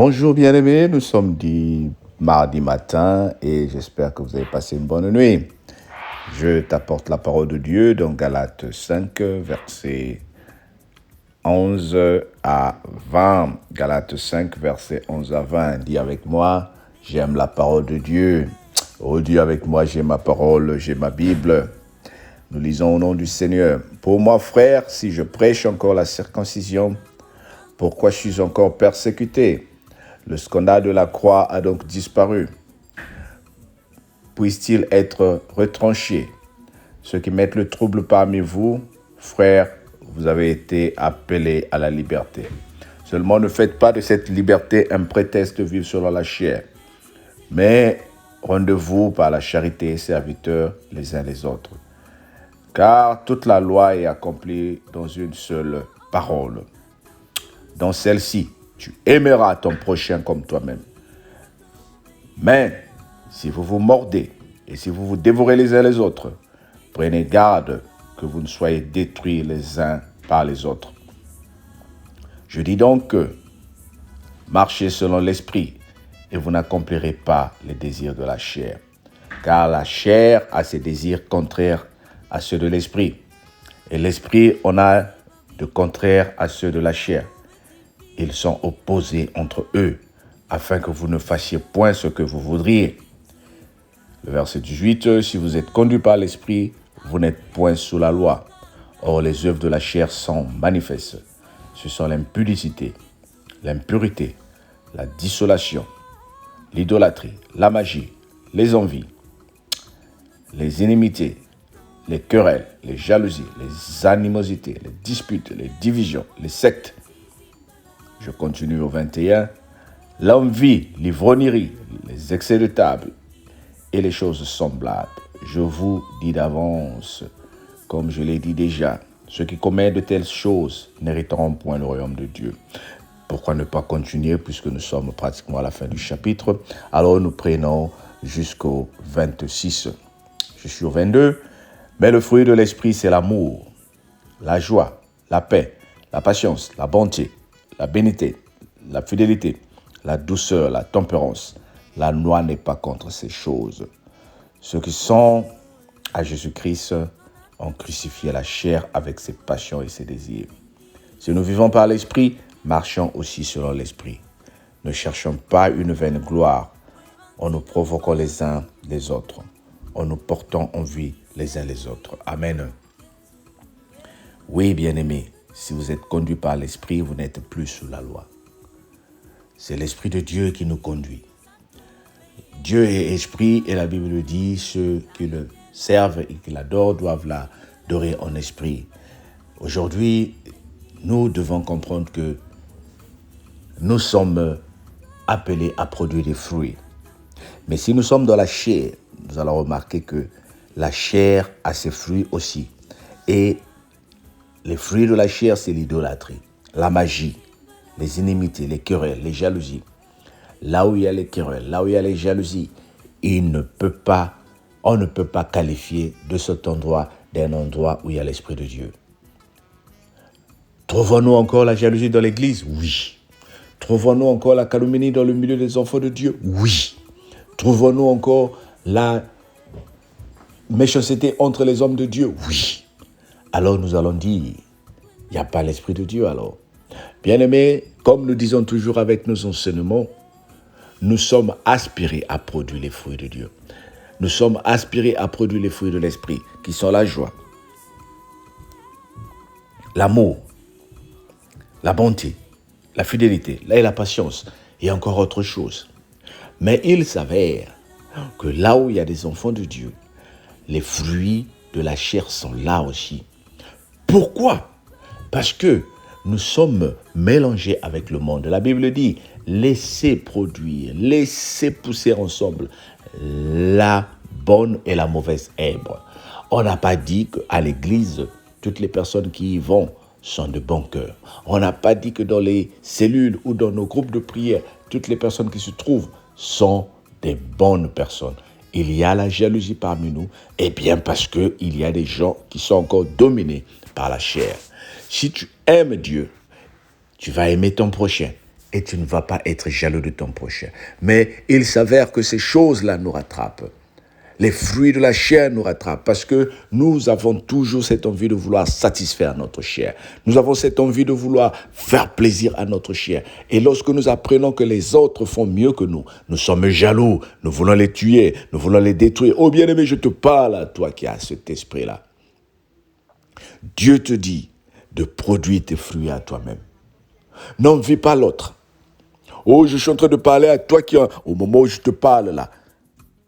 Bonjour bien-aimés, nous sommes mardi matin et j'espère que vous avez passé une bonne nuit. Je t'apporte la parole de Dieu dans Galates 5, versets 11 à 20. Galates 5, versets 11 à 20. Dis avec moi, j'aime la parole de Dieu. Oh, dis avec moi, j'ai ma parole, j'ai ma Bible. Nous lisons au nom du Seigneur. Pour moi, frère, si je prêche encore la circoncision, pourquoi je suis encore persécuté? Le scandale de la croix a donc disparu. Puisse-t-il être retranché? Ceux qui mettent le trouble parmi vous, frères, vous avez été appelés à la liberté. Seulement, ne faites pas de cette liberté un prétexte de vivre selon la chair, mais rendez-vous par la charité serviteurs les uns les autres. Car toute la loi est accomplie dans une seule parole. Dans celle-ci, tu aimeras ton prochain comme toi-même. Mais si vous vous mordez et si vous vous dévorez les uns les autres, prenez garde que vous ne soyez détruits les uns par les autres. Je dis donc que marchez selon l'esprit et vous n'accomplirez pas les désirs de la chair. Car la chair a ses désirs contraires à ceux de l'esprit. Et l'esprit en a de contraires à ceux de la chair. Ils sont opposés entre eux, afin que vous ne fassiez point ce que vous voudriez. Le verset 18, si vous êtes conduits par l'esprit, vous n'êtes point sous la loi. Or, les œuvres de la chair sont manifestes. Ce sont l'impudicité, l'impureté, la dissolation, l'idolâtrie, la magie, les envies, les inimitiés, les querelles, les jalousies, les animosités, les disputes, les divisions, les sectes. Je continue au 21. L'envie, l'ivrognerie, les excès de table et les choses semblables. Je vous dis d'avance, comme je l'ai dit déjà, ceux qui commettent de telles choses n'hériteront point le royaume de Dieu. Pourquoi ne pas continuer puisque nous sommes pratiquement à la fin du chapitre? Alors nous prenons jusqu'au 26. Je suis au 22. Mais le fruit de l'esprit, c'est l'amour, la joie, la paix, la patience, la bonté, la bénité, la fidélité, la douceur, la tempérance. La loi n'est pas contre ces choses. Ceux qui sont à Jésus-Christ ont crucifié la chair avec ses passions et ses désirs. Si nous vivons par l'esprit, marchons aussi selon l'esprit. Ne cherchons pas une vaine gloire en nous provoquant les uns les autres, en nous portant en vie les uns les autres. Amen. Oui, bien-aimés, si vous êtes conduits par l'esprit, vous n'êtes plus sous la loi. C'est l'esprit de Dieu qui nous conduit. Dieu est esprit et la Bible dit ceux qui le servent et qui l'adorent doivent l'adorer en esprit. Aujourd'hui, nous devons comprendre que nous sommes appelés à produire des fruits. Mais si nous sommes dans la chair, nous allons remarquer que la chair a ses fruits aussi. Et les fruits de la chair, c'est l'idolâtrie, la magie, les inimitiés, les querelles, les jalousies. Là où il y a les querelles, là où il y a les jalousies, on ne peut pas qualifier de cet endroit d'un endroit où il y a l'Esprit de Dieu. Trouvons-nous encore la jalousie dans l'Église? Oui. Trouvons-nous encore la calomnie dans le milieu des enfants de Dieu? Oui. Trouvons-nous encore la méchanceté entre les hommes de Dieu? Oui. Alors nous allons dire, il n'y a pas l'Esprit de Dieu alors. Bien-aimés, comme nous disons toujours avec nos enseignements, nous sommes aspirés à produire les fruits de Dieu. Nous sommes aspirés à produire les fruits de l'Esprit, qui sont la joie, l'amour, la bonté, la fidélité, et la patience, et encore autre chose. Mais il s'avère que là où il y a des enfants de Dieu, les fruits de la chair sont là aussi. Pourquoi? Parce que nous sommes mélangés avec le monde. La Bible dit, laissez produire, laissez pousser ensemble la bonne et la mauvaise herbe. On n'a pas dit qu'à l'église, toutes les personnes qui y vont sont de bon cœur. On n'a pas dit que dans les cellules ou dans nos groupes de prière, toutes les personnes qui se trouvent sont des bonnes personnes. Il y a la jalousie parmi nous, et bien parce qu'il y a des gens qui sont encore dominés par la chair. Si tu aimes Dieu, tu vas aimer ton prochain. et tu ne vas pas être jaloux de ton prochain. Mais il s'avère que ces choses-là nous rattrapent. Les fruits de la chair nous rattrapent parce que nous avons toujours cette envie de vouloir satisfaire notre chair. Nous avons cette envie de vouloir faire plaisir à notre chair. Et lorsque nous apprenons que les autres font mieux que nous sommes jaloux, nous voulons les tuer, nous voulons les détruire. Oh bien-aimé, je te parle à toi qui as cet esprit-là. Dieu te dit de produire tes fruits à toi-même. N'envie pas l'autre. Oh, je suis en train de parler à toi qui, au moment où je te parle là,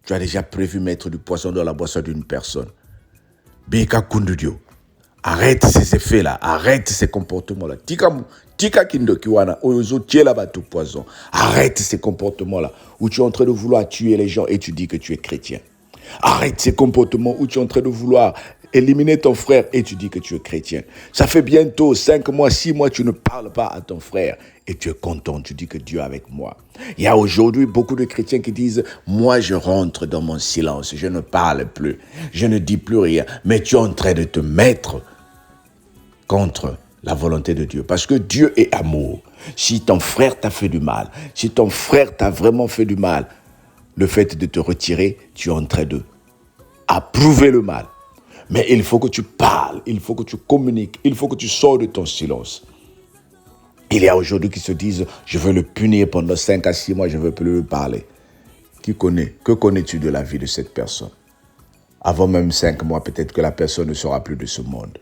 tu as déjà prévu mettre du poisson dans la boisson d'une personne. Bika kundudio. Arrête ces effets-là. Arrête ces comportements-là. Tika kindo kiwana. Oyozo tiela batu poison. Arrête ces comportements-là où tu es en train de vouloir tuer les gens et tu dis que tu es chrétien. Arrête ces comportements où tu es en train de vouloir éliminer ton frère et tu dis que tu es chrétien. Ça fait bientôt 5 mois, 6 mois, tu ne parles pas à ton frère et tu es content, tu dis que Dieu est avec moi. Il y a aujourd'hui beaucoup de chrétiens qui disent, moi je rentre dans mon silence, je ne parle plus, je ne dis plus rien, mais tu es en train de te mettre contre la volonté de Dieu. Parce que Dieu est amour. Si ton frère t'a fait du mal, si ton frère t'a vraiment fait du mal, le fait de te retirer, tu es en train de approuver le mal. Mais il faut que tu parles, il faut que tu communiques, il faut que tu sors de ton silence. Il y a aujourd'hui qui se disent, je veux le punir pendant 5 à 6 mois, je ne veux plus lui parler. Qui connaît? Que connais-tu de la vie de cette personne? Avant même 5 mois, peut-être que la personne ne sera plus de ce monde.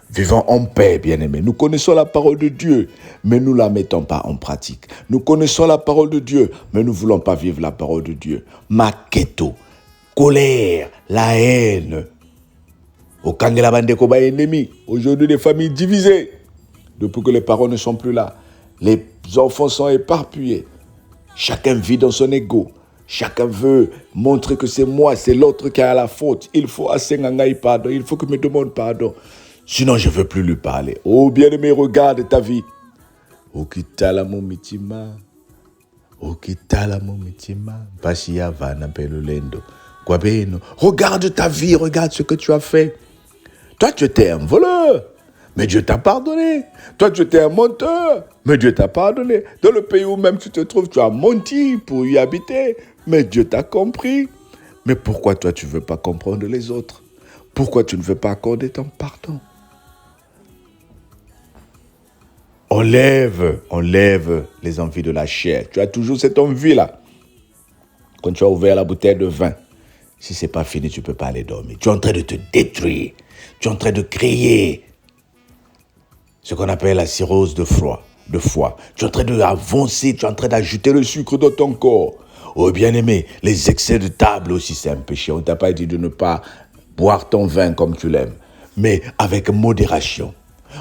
Vivons en paix, bien-aimés. Nous connaissons la parole de Dieu, mais nous ne la mettons pas en pratique. Nous connaissons la parole de Dieu, mais nous ne voulons pas vivre la parole de Dieu. Maketo, colère, la haine. Au Kangela Bandeko ba ennemi. Aujourd'hui, les familles divisées. Depuis que les parents ne sont plus là. Les enfants sont éparpillés. Chacun vit dans son ego. Chacun veut montrer que c'est moi, c'est l'autre qui a la faute. Il faut assengangai pardon. Il faut que me demande pardon. Sinon, je ne veux plus lui parler. Oh, bien-aimé, regarde ta vie. Okitala momitima. Okitala momitima. Bashia vana pelolendo. Regarde ta vie, regarde ce que tu as fait. Toi, tu étais un voleur, mais Dieu t'a pardonné. Toi, tu étais un menteur, mais Dieu t'a pardonné. Dans le pays où même tu te trouves, tu as menti pour y habiter, mais Dieu t'a compris. Mais pourquoi toi, tu ne veux pas comprendre les autres? Pourquoi tu ne veux pas accorder ton pardon? Enlève les envies de la chair. Tu as toujours cette envie-là. Quand tu as ouvert la bouteille de vin, si ce n'est pas fini, tu ne peux pas aller dormir. Tu es en train de te détruire. Tu es en train de créer ce qu'on appelle la cirrhose de foie. Tu es en train d'avancer, tu es en train d'ajouter le sucre dans ton corps. Oh bien-aimé, les excès de table aussi, c'est un péché. On ne t'a pas dit de ne pas boire ton vin comme tu l'aimes, mais avec modération.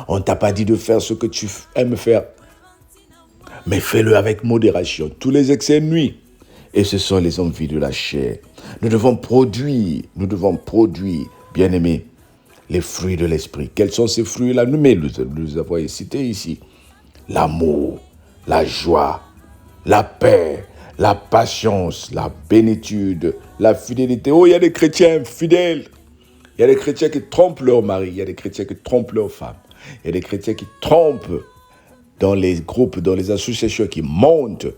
On ne t'a pas dit de faire ce que tu aimes faire, mais fais-le avec modération. Tous les excès nuisent. Et ce sont les envies de la chair. Nous devons produire, bien-aimés, les fruits de l'esprit. Quels sont ces fruits-là? Nous les avons cités ici. L'amour, la joie, la paix, la patience, la bénitude, la fidélité. Oh, il y a des chrétiens fidèles. Il y a des chrétiens qui trompent leur mari. Il y a des chrétiens qui trompent leur femme. Il y a des chrétiens qui trompent dans les groupes, dans les associations qui montent.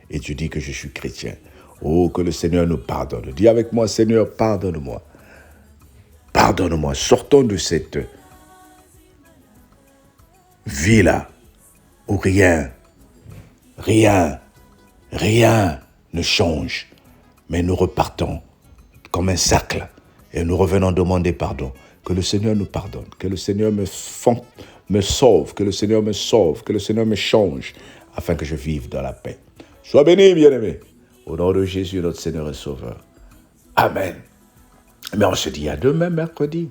Et tu dis que je suis chrétien. Oh, que le Seigneur nous pardonne. Dis avec moi, Seigneur, pardonne-moi. Pardonne-moi. Sortons de cette vie-là où rien ne change. Mais nous repartons comme un cercle et nous revenons demander pardon. Que le Seigneur nous pardonne. Que le Seigneur me sauve. Que le Seigneur me sauve. Que le Seigneur me change afin que je vive dans la paix. Sois béni, bien-aimé. Au nom de Jésus, notre Seigneur et Sauveur. Amen. Mais on se dit à demain, mercredi,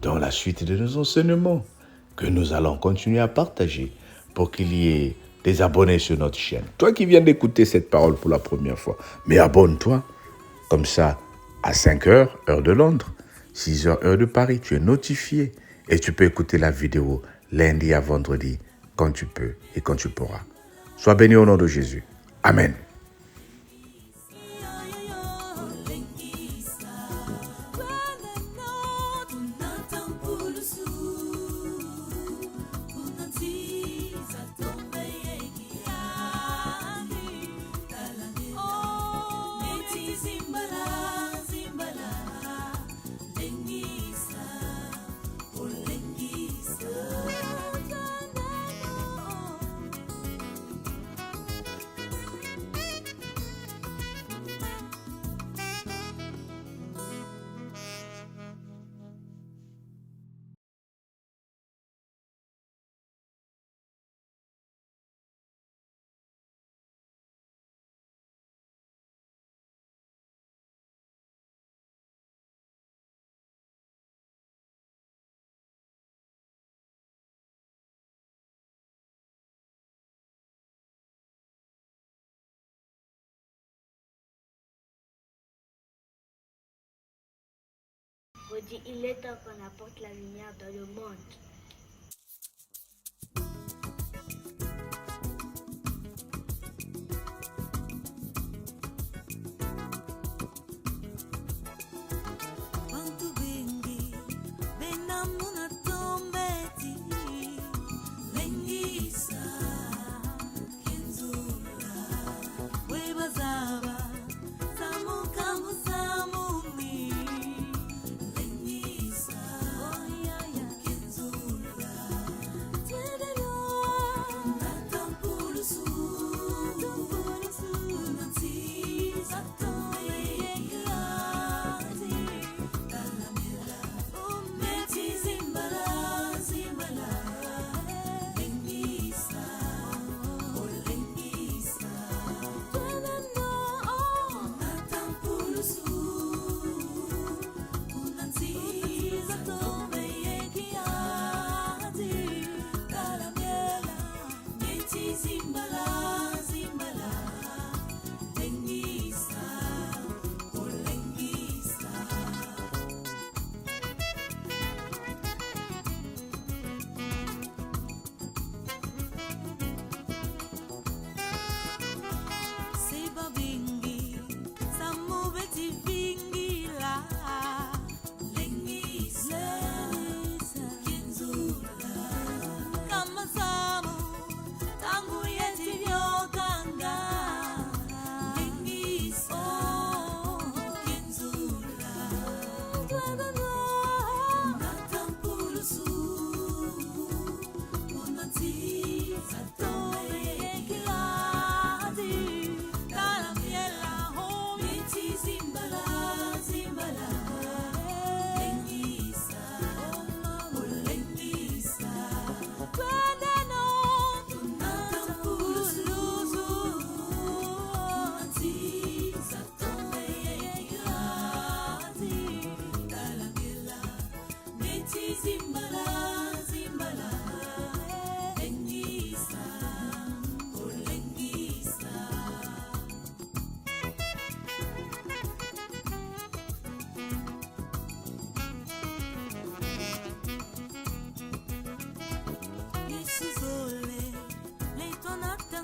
dans la suite de nos enseignements, que nous allons continuer à partager pour qu'il y ait des abonnés sur notre chaîne. Toi qui viens d'écouter cette parole pour la première fois, mais abonne-toi. Comme ça, à 5 heures, heure de Londres, 6 heures, heure de Paris, tu es notifié et tu peux écouter la vidéo lundi à vendredi quand tu peux et quand tu pourras. Sois béni au nom de Jésus. Amen. redis, il est temps qu'on apporte la lumière dans le monde.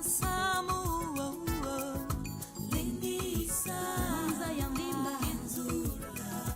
Samu